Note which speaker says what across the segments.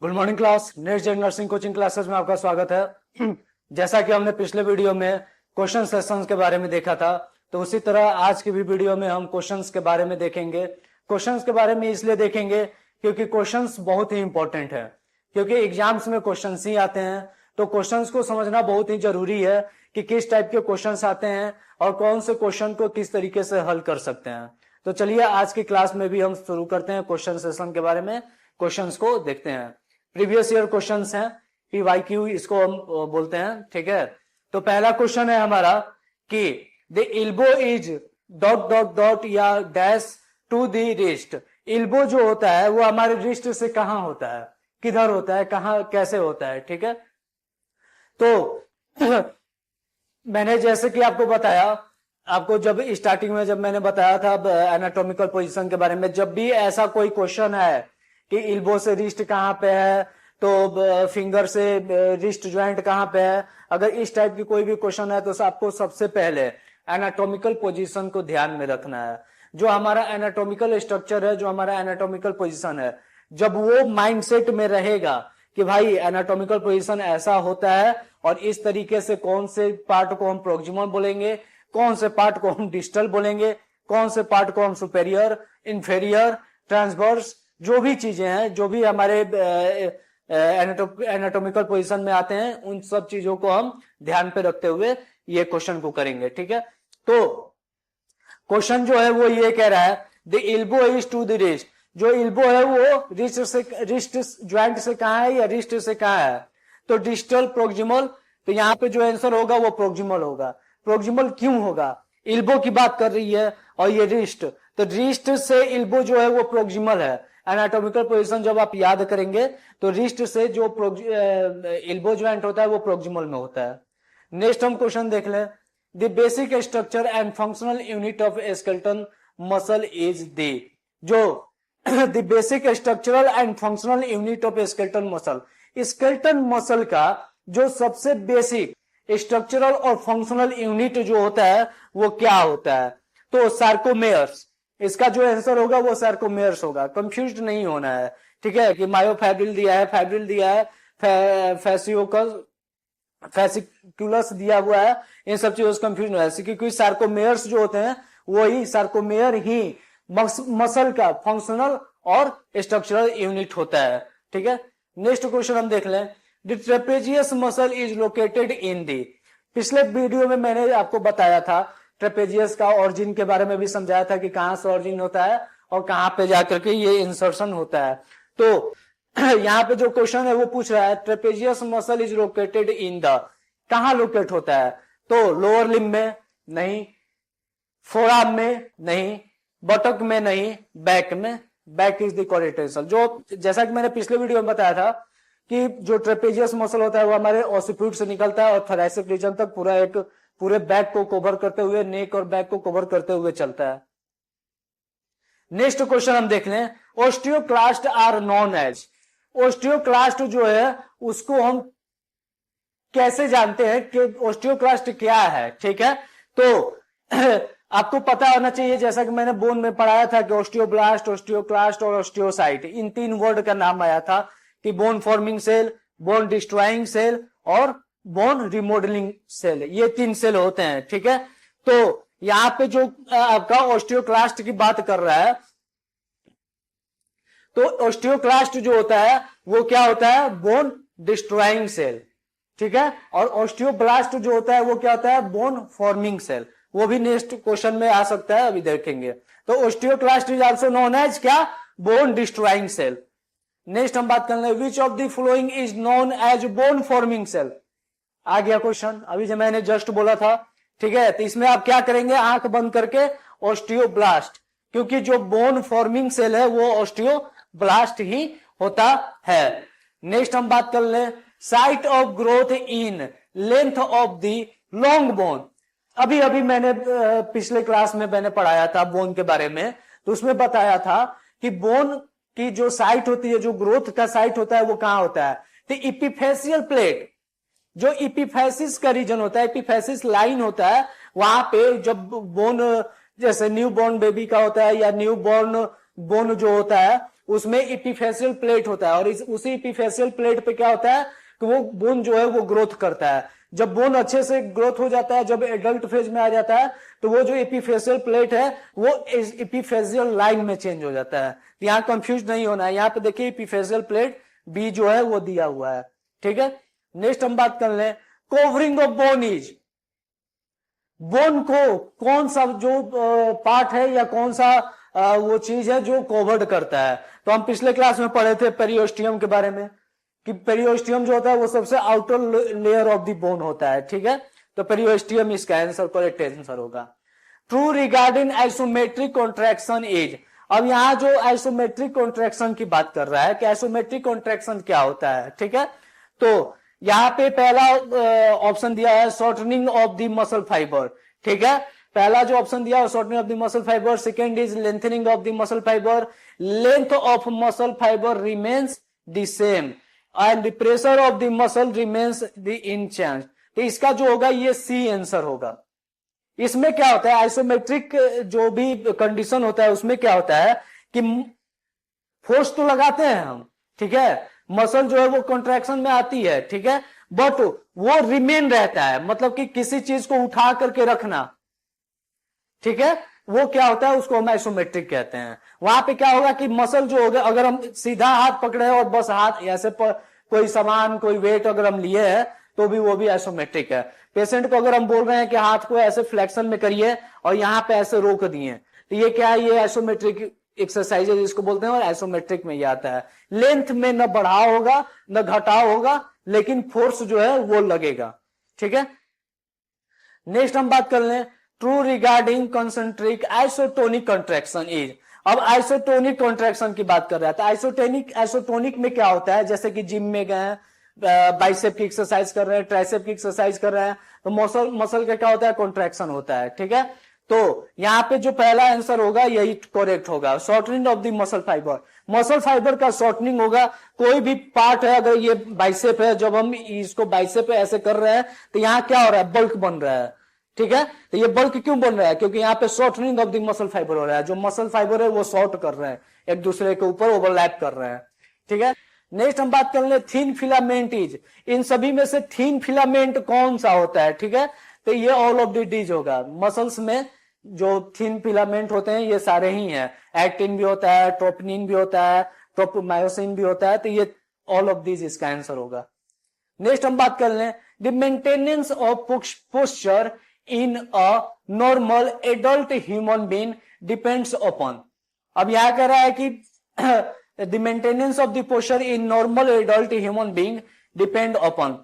Speaker 1: Good morning class. Next gen nursing coaching classes में आपका स्वागत है। जैसा कि हमने पिछले वीडियो में क्वेश्चन सेशंस के बारे में देखा था, तो उसी तरह आज की भी वीडियो में हम क्वेश्चंस के बारे में देखेंगे। क्वेश्चंस के बारे में इसलिए देखेंगे क्योंकि क्वेश्चंस बहुत ही इंपॉर्टेंट है, क्योंकि एग्जाम्स में क्वेश्चंस ही आते हैं। तो क्वेश्चंस को समझना बहुत ही जरूरी है कि किस टाइप के क्वेश्चंस आते हैं और कौन से क्वेश्चन को किस तरीके से हल कर सकते हैं। तो चलिए आज की क्लास में भी हम शुरू करते हैं क्वेश्चन सेशन के बारे में। क्वेश्चंस को देखते हैं। प्रीवियस ईयर क्वेश्चंस हैं, PYQ इसको हम बोलते हैं, ठीक है। तो पहला क्वेश्चन है हमारा कि the elbow is dot dot dot या dash to the wrist. Elbow जो होता है वो हमारे रिस्ट से कहां होता है, किधर होता है, कहां कैसे होता है, ठीक है। तो मैंने जैसे कि आपको बताया, आपको जब स्टार्टिंग में जब मैंने बताया था एनाटॉमिकल पोजीशन के बारे में, जब भी ऐसा कोई क्वेश्चन है कि इल्बो से रिस्ट कहां पे है, तो फिंगर से रिस्ट ज्वाइंट कहां पे है, अगर इस टाइप की कोई भी क्वेश्चन है तो आपको सबसे पहले एनाटॉमिकल पोजीशन को ध्यान में रखना है। जो हमारा एनाटॉमिकल स्ट्रक्चर है, जो हमारा एनाटॉमिकल पोजीशन है, जब वो माइंडसेट में रहेगा कि भाई एनाटॉमिकल पोजीशन ऐसा होता है और इस तरीके से कौन से पार्ट को हम प्रोक्सिमल बोलेंगे, कौन से पार्ट को हम डिस्टल बोलेंगे, कौन से पार्ट को हम सुपेरियर, इंफेरियर, ट्रांसवर्स, जो भी चीजें हैं, जो भी हमारे एनाटॉमिकल पोजीशन में आते हैं, उन सब चीजों को हम ध्यान पे रखते हुए ये क्वेश्चन को करेंगे, ठीक है। तो क्वेश्चन जो है वो ये कह रहा है the elbow is to the wrist. जो इल्बो है वो रिस्ट ज्वाइंट से कहां है या रिस्ट से कहां है, तो डिस्टल, प्रोक्सिमल। तो यहाँ पे जो आंसर होगा वो प्रोक्सिमल होगा। प्रोक्सिमल क्यों होगा, इल्बो की बात कर रही है और ये रिस्ट, तो रिस्ट से इल्बो जो है वो प्रोक्सिमल है। एनाटॉमिकल पोजीशन जब आप याद करेंगे तो रिस्ट से जो इल्बो ज्वाइंट होता है वो प्रोक्सिमल में होता है। नेक्स्ट हम क्वेश्चन देख लें। The basic structure and functional unit of skeleton muscle is the. जो the basic structural and functional unit of skeleton muscle, skeleton muscle का जो सबसे बेसिक स्ट्रक्चरल और फंक्शनल यूनिट जो होता है वो क्या होता है, तो सार्कोमेयर्स। इसका जो आंसर होगा वो सार्कोमेयर्स होगा। कंफ्यूज नहीं होना है, ठीक है, कि मायोफैब्रिल दिया है, फैब्रिल दिया है, फैसिकुलस दिया हुआ है, इन सब चीजों से कंफ्यूज नहीं है, क्योंकि सार्कोमेयर्स जो होते हैं वही सार्कोमेयर ही मसल का फंक्शनल और स्ट्रक्चरल यूनिट होता है, ठीक है। नेक्स्ट क्वेश्चन हम देख लें। The trapezius muscle is located in the. पिछले वीडियो में मैंने आपको बताया था, ट्रेपेजियस का ऑरिजिन के बारे में भी समझाया था कि कहां से ऑरिजिन होता है और कहां पे जाकर के ये इंसर्शन होता है। तो यहाँ पे जो क्वेश्चन है वो पूछ रहा है trapezius muscle is located in the, कहां लोकेट होता है, तो लोअर लिम्ब में नहीं, फोरआर्म में नहीं, बटक में नहीं, बैक में। Back is the correct answer. जो जैसा कि मैंने पिछले वीडियो में बताया था कि जो ट्रेपेजियस मसल होता है वो हमारे ऑसिफ्यूट से निकलता है और थोरैसिक रीजन तक पूरे बैक को कवर करते हुए, नेक और बैक को कवर करते हुए चलता है। नेक्स्ट क्वेश्चन हम देख लें। Osteoclast are known as. Osteoclast जो है उसको हम कैसे जानते हैं कि ओस्टियोक्लास्ट क्या है, ठीक है। तो आपको पता होना चाहिए, जैसा कि मैंने बोन में पढ़ाया था कि ओस्टियोब्लास्ट, ओस्टियोक्लास्ट और ओस्टियोसाइट, इन तीन वर्ड का नाम आया था कि bone forming cell, bone destroying cell और बोन रिमॉडलिंग सेल, ये तीन सेल होते हैं, ठीक है। तो यहां पे जो आपका ओस्टियोक्लास्ट की बात कर रहा है, तो ओस्टियोक्लास्ट जो होता है वो क्या होता है, बोन डिस्ट्रॉइंग सेल, ठीक है। और ओस्टियोब्लास्ट जो होता है वो क्या होता है, बोन फॉर्मिंग सेल। वो भी नेक्स्ट क्वेश्चन में आ सकता है, अभी देखेंगे। तो osteoclast is also known as क्या, बोन डिस्ट्रॉइंग सेल। नेक्स्ट हम बात कर रहे हैं which of the following is known as bone forming cell. आ गया क्वेश्चन, अभी जो मैंने जस्ट बोला था, ठीक है। तो इसमें आप क्या करेंगे, आंख बंद करके ओस्टियोब्लास्ट, क्योंकि जो बोन फॉर्मिंग सेल है वो ओस्टियोब्लास्ट ही होता है। नेक्स्ट हम बात कर ले site of growth in length of the long bone. अभी अभी मैंने पिछले क्लास में मैंने पढ़ाया था बोन के बारे में, तो उसमें बताया था कि बोन की जो साइट होती है, जो ग्रोथ का साइट होता है वो कहां होता है, तो इपिफेसियल प्लेट, जो इपिफेसिस का रीजन होता है, इपिफेसिस लाइन होता है, वहां पे जब बोन, जैसे न्यू बॉर्न बेबी का होता है या न्यू बॉर्न बोन जो होता है उसमें एपिफेसियल प्लेट होता है, और उसी एपिफेसियल प्लेट पे क्या होता है कि वो बोन जो है वो ग्रोथ करता है। जब बोन अच्छे से ग्रोथ हो जाता है, जब एडल्ट फेज में आ जाता है, तो वो जो एपिफेसियल प्लेट है वो एपिफेसियल लाइन में चेंज हो जाता है। यहाँ कंफ्यूज नहीं होना है, यहाँ पे देखिए एपिफेसियल प्लेट बी जो है वो दिया हुआ है, ठीक है। नेक्स्ट हम बात कर लें, covering of bone is, bone को कौन सा जो पार्ट है या कौन सा वो चीज है जो कवर्ड करता है। तो हम पिछले क्लास में पढ़े थे पेरियोस्टियम के बारे में, कि पेरियोस्टियम जो होता है वो सबसे outer layer of the bone होता है, ठीक है। तो पेरियोस्टियम इसका आंसर करेक्ट आंसर होगा। True regarding isometric contraction is, अब यहां जो आइसोमेट्रिक कॉन्ट्रैक्शन की बात कर रहा है कि आइसोमेट्रिक कॉन्ट्रैक्शन क्या होता है, ठीक है। तो यहां पे पहला ऑप्शन दिया है shortening of the muscle fibre, ठीक है। पहला जो ऑप्शन दिया है shortening of the muscle fibre, second is lengthening of the muscle fibre, length of muscle fibre remains the same and the pressure of the muscle remains the in change. तो इसका जो होगा ये सी आंसर होगा। इसमें क्या होता है, आइसोमेट्रिक जो भी कंडीशन होता है उसमें क्या होता है कि फोर्स तो लगाते हैं हम, ठीक है, मसल जो है वो कॉन्ट्रैक्शन में आती है, ठीक है, बट वो रिमेन रहता है, मतलब कि किसी चीज को उठा करके रखना, ठीक है, वो क्या होता है उसको हम आइसोमेट्रिक कहते हैं। वहां पे क्या होगा कि मसल जो होगा, अगर हम सीधा हाथ पकड़े और बस हाथ ऐसे कोई सामान कोई वेट अगर हम लिए हैं तो भी वो भी आइसोमेट्रिक है। पेशेंट को अगर हम बोल रहे हैं कि हाथ को ऐसे फ्लेक्शन में करिए और यहां पे ऐसे रोक दिए, तो ये क्या है, ये आइसोमेट्रिक एक्सरसाइज है जिसको बोलते हैं, और आइसोमेट्रिक में ये आता है। लेंथ में न बढ़ाव होगा न घटाव होगा, लेकिन फोर्स जो है वो लगेगा, ठीक है। नेक्स्ट हम बात कर लें, true regarding concentric isotonic contraction is. अब आइसोटोनिक कॉन्ट्रैक्शन की बात कर रहा था। आइसोटोनिक में क्या होता है, जैसे कि जिम में गए, बाइसेप की एक्सरसाइज कर रहे हैं, ट्राइसेप की एक्सरसाइज कर रहे हैं, तो मसल का क्या होता है, कॉन्ट्रैक्शन होता है, ठीक है। तो यहाँ पे जो पहला आंसर होगा यही करेक्ट होगा, shortening of the muscle fibre. Muscle fibre का शॉर्टनिंग होगा, कोई भी पार्ट है, अगर ये बाइसेप है, जब हम इसको बाइसेप पे ऐसे कर रहे हैं तो यहाँ क्या हो रहा है, बल्क बन रहा है, ठीक है। तो ये बल्क क्यों बन रहा है, क्योंकि यहाँ पे shortening of the muscle fibre हो रहा है, जो मसल फाइबर है वो शॉर्ट कर रहे हैं, एक दूसरे के ऊपर ओवरलैप कर रहे हैं, ठीक है। नेक्स्ट हम बात कर ले, थिन फिलामेंट इज, इन सभी में से थिन फिलामेंट कौन सा होता है, ठीक है। तो ये ऑल ऑफ द डीज होगा। मसल्स में जो थिन फिलामेंट होते हैं ये सारे ही हैं, एक्टिन भी होता है, ट्रोपोनिन भी होता है, ट्रोपोमायोसिन भी होता है, तो ये ऑल ऑफ दीज इसका आंसर होगा। नेक्स्ट हम बात कर लें, the maintenance of posture in a normal adult human being depends upon. अब यहां कह रहा है कि the maintenance of the posture in normal adult human being depend upon,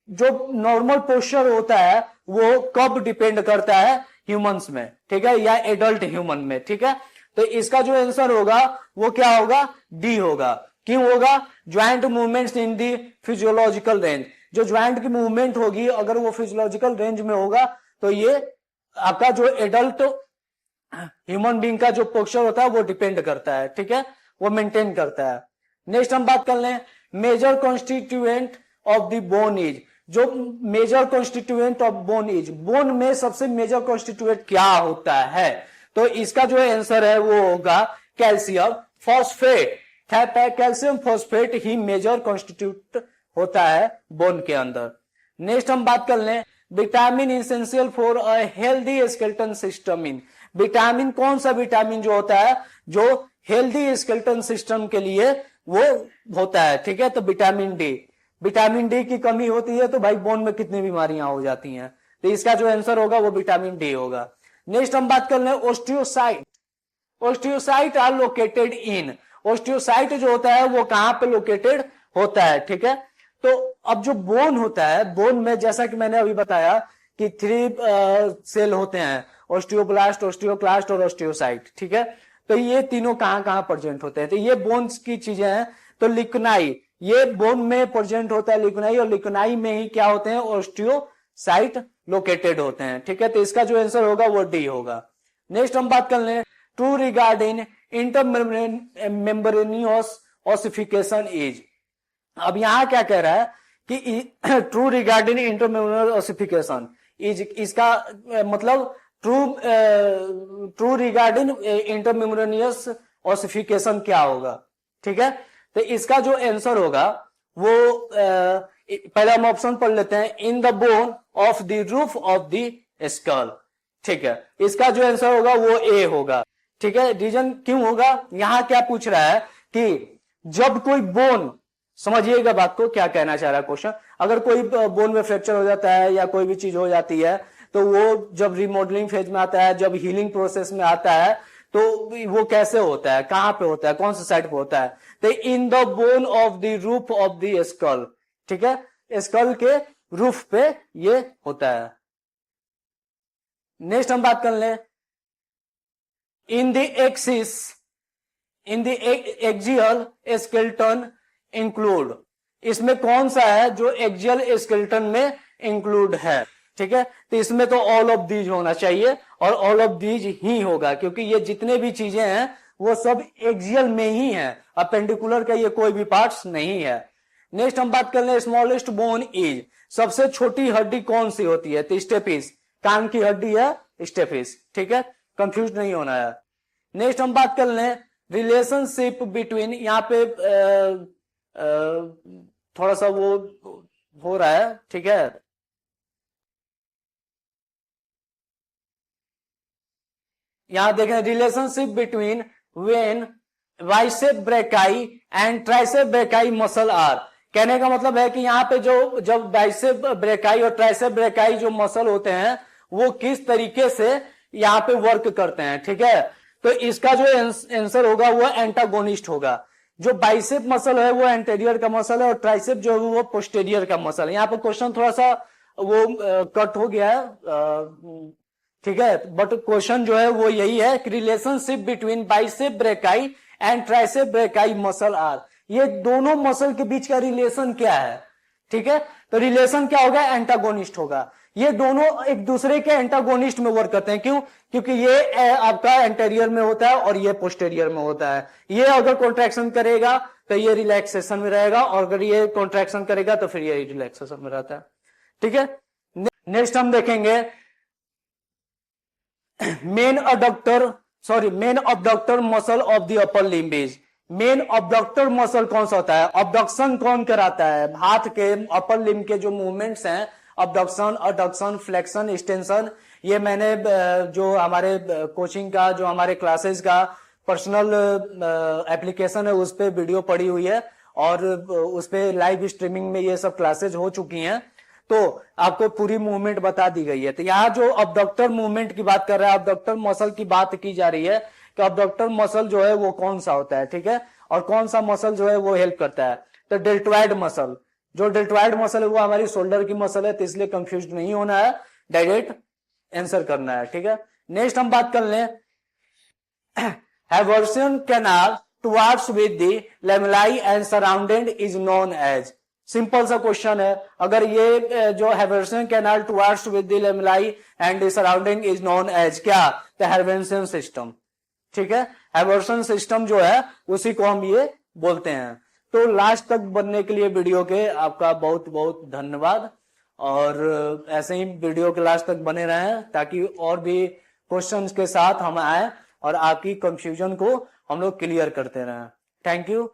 Speaker 1: जो नॉर्मल पोस्चर होता है वो कब डिपेंड करता है, ह्यूमंस में, ठीक है, या एडल्ट ह्यूमन में, ठीक है। तो इसका जो आंसर होगा वो क्या होगा, डी होगा। क्यों होगा, ज्वाइंट मूवमेंट्स इन दी फिजियोलॉजिकल रेंज, जो ज्वाइंट की मूवमेंट होगी अगर वो फिजियोलॉजिकल रेंज में होगा तो ये आपका जो एडल्ट ह्यूमन बीइंग का जो पोस्चर होता है वो डिपेंड करता है, ठीक है, वो मेंटेन करता है। नेक्स्ट हम बात कर लें, major constituent of the bone is, जो major constituent of bone is, bone में सबसे मेजर कॉन्स्टिट्यूएंट क्या होता है, तो इसका जो आंसर है वो होगा कैल्शियम फॉस्फेट। कैल्शियम फॉस्फेट ही मेजर कॉन्स्टिट्यूट होता है बोन के अंदर। नेक्स्ट हम बात कर लें, vitamin essential for a healthy skeleton system in, vitamin कौन सा विटामिन जो होता है जो हेल्दी स्केलेटन सिस्टम के लिए वो होता है, ठीक है। तो विटामिन डी, विटामिन डी की कमी होती है तो भाई बोन में कितनी बीमारियां हो जाती हैं, तो इसका जो आंसर होगा वो विटामिन डी होगा। नेक्स्ट हम बात कर लें, osteocyte. Osteocyte are located in, osteocyte जो होता है वो कहां पे लोकेटेड होता है, ठीक है। तो अब जो बोन होता है, बोन में जैसा कि मैंने अभी बताया कि 3 सेल होते हैं, ओस्टियोब्लास्ट, ओस्टियोक्लास्ट और ओस्टियोसाइट, ठीक है। तो ये तीनों कहां कहां प्रेजेंट होते हैं, तो ये बोन्स की चीजें हैं। तो लिग्नाई, ये बोन में प्रेजेंट होता है लिग्नाई, और लिग्नाई में ही क्या होते हैं, ओस्टियोसाइट लोकेटेड होते हैं, ठीक है। तो इसका जो आंसर होगा वो डी होगा। नेक्स्ट हम बात कर लें, ट्रू रिगार्डिंग इंटरमेम्ब्रेनियस ऑसिफिकेशन इज। अब यहां क्या कह रहा है कि ट्रू रिगार्डिंग इंटरमेम्ब्रेनियस ऑसिफिकेशन इज, इसका मतलब ट्रू रिगार्डिंग इंटरमेम्ब्रेनियस ऑसिफिकेशन क्या होगा, ठीक है, तो इसका जो आंसर होगा वो पहले हम ऑप्शन पढ़ लेते हैं, in the bone of the roof of the skull. ठीक है, इसका जो आंसर होगा वो ए होगा। ठीक है, रीजन क्यों होगा, यहां क्या पूछ रहा है कि जब कोई बोन, समझिएगा बात को क्या कहना चाह रहा है क्वेश्चन, अगर कोई बोन में फ्रैक्चर हो जाता है या कोई भी चीज हो जाती है तो वो जब रिमॉडलिंग फेज में आता है, जब हीलिंग प्रोसेस में आता है, तो वो कैसे होता है, कहां पे होता है, कौन सी साइड पे होता है, तो in the bone of the roof of the skull. ठीक है, स्कल के रूफ पे ये होता है। नेक्स्ट हम बात कर लें, in the axis, in the axial skeleton include, इसमें कौन सा है जो एक्सियल स्केलेटन में इंक्लूड है। ठीक है, तो इसमें तो ऑल ऑफ दीज होना चाहिए और ऑल ऑफ दीज ही होगा, क्योंकि ये जितने भी चीजें हैं वो सब एक्सियल में ही है, अपेंडिकुलर का ये कोई भी पार्ट्स नहीं है। नेक्स्ट हम बात कर ले, स्मॉलेस्ट बोन इज, सबसे छोटी हड्डी कौन सी होती है, तो स्टेपिस, कान की हड्डी है स्टेपिस। ठीक है, कंफ्यूज नहीं होना है। नेक्स्ट हम बात कर ले, रिलेशनशिप बिटवीन, यहाँ पे थोड़ा सा वो हो रहा है। ठीक है, यहां देखें, relationship between when bicep brachii and tricep brachii muscle are, कहने का मतलब है कि यहाँ पे जो जब बाइसेप ब्रेकाई और ट्राइसेप ब्रेकाई जो मसल होते हैं वो किस तरीके से यहाँ पे वर्क करते हैं। ठीक है, तो इसका जो आंसर होगा वो एंटागोनिस्ट होगा। जो बाइसेप मसल है वो एंटेरियर का मसल है और ट्राइसेप जो है वो पोस्टेरियर का मसल है। यहाँ पे क्वेश्चन थोड़ा सा वो कट हो गया है, ठीक है, बट क्वेश्चन जो है वो यही है कि relationship between bicep brachii and tricep brachii muscle are, ये दोनों मसल के बीच का रिलेशन क्या है। ठीक है, तो रिलेशन क्या होगा, एंटागोनिस्ट होगा। ये दोनों एक दूसरे के एंटागोनिस्ट में वर्क करते हैं। क्यों, क्योंकि ये आपका एंटेरियर में होता है और ये पोस्टेरियर में होता है। ये अगर कॉन्ट्रैक्शन करेगा तो ये रिलैक्सेशन में रहेगा और अगर ये कॉन्ट्रैक्शन करेगा तो फिर ये रिलैक्सेशन में रहता है। ठीक है, नेक्स्ट हम देखेंगे main abductor muscle of the upper limb is, main abductor muscle कौन सा होता है, अबडक्शन कौन कराता है, हाथ के अपर लिम्ब के जो मूवमेंट्स हैं, अबडक्शन, अडक्शन, फ्लेक्शन, एक्सटेंशन, ये मैंने जो हमारे कोचिंग का, जो हमारे क्लासेस का पर्सनल एप्लीकेशन है उस पे वीडियो पड़ी हुई है और उस पे लाइव स्ट्रीमिंग में ये सब क्लासेस हो चुकी हैं, तो आपको पूरी मूवमेंट बता दी गई है। तो यहाँ जो अबडक्टर मूवमेंट की बात कर रहा है, अबडक्टर मसल की बात की जा रही है कि अबडक्टर मसल जो है वो कौन सा होता है। ठीक है, और कौन सा मसल जो है वो हेल्प करता है, तो डेल्टॉइड मसल, जो डेल्टॉइड मसल है वो हमारी शोल्डर की मसल है, तो इसलिए कंफ्यूज नहीं होना है, डायरेक्ट आंसर करना है। ठीक है, नेक्स्ट हम बात कर लें, Haversian canal towards with the lamellae and surrounded is known as, simple सा क्वेश्चन है। अगर ये जो Haversian canal towards with the lamellae and surrounding is known as क्या, द हैवर्सियन सिस्टम। ठीक है, हैवर्सियन सिस्टम जो है उसी को हम ये बोलते हैं। तो लास्ट तक बनने के लिए वीडियो के आपका बहुत बहुत धन्यवाद, और ऐसे ही वीडियो के लास्ट तक बने रहें ताकि और भी क्वेश्चंस के साथ हम आए और आपकी कंफ्यूजन को हम लोग क्लियर करते रहें। Thank you.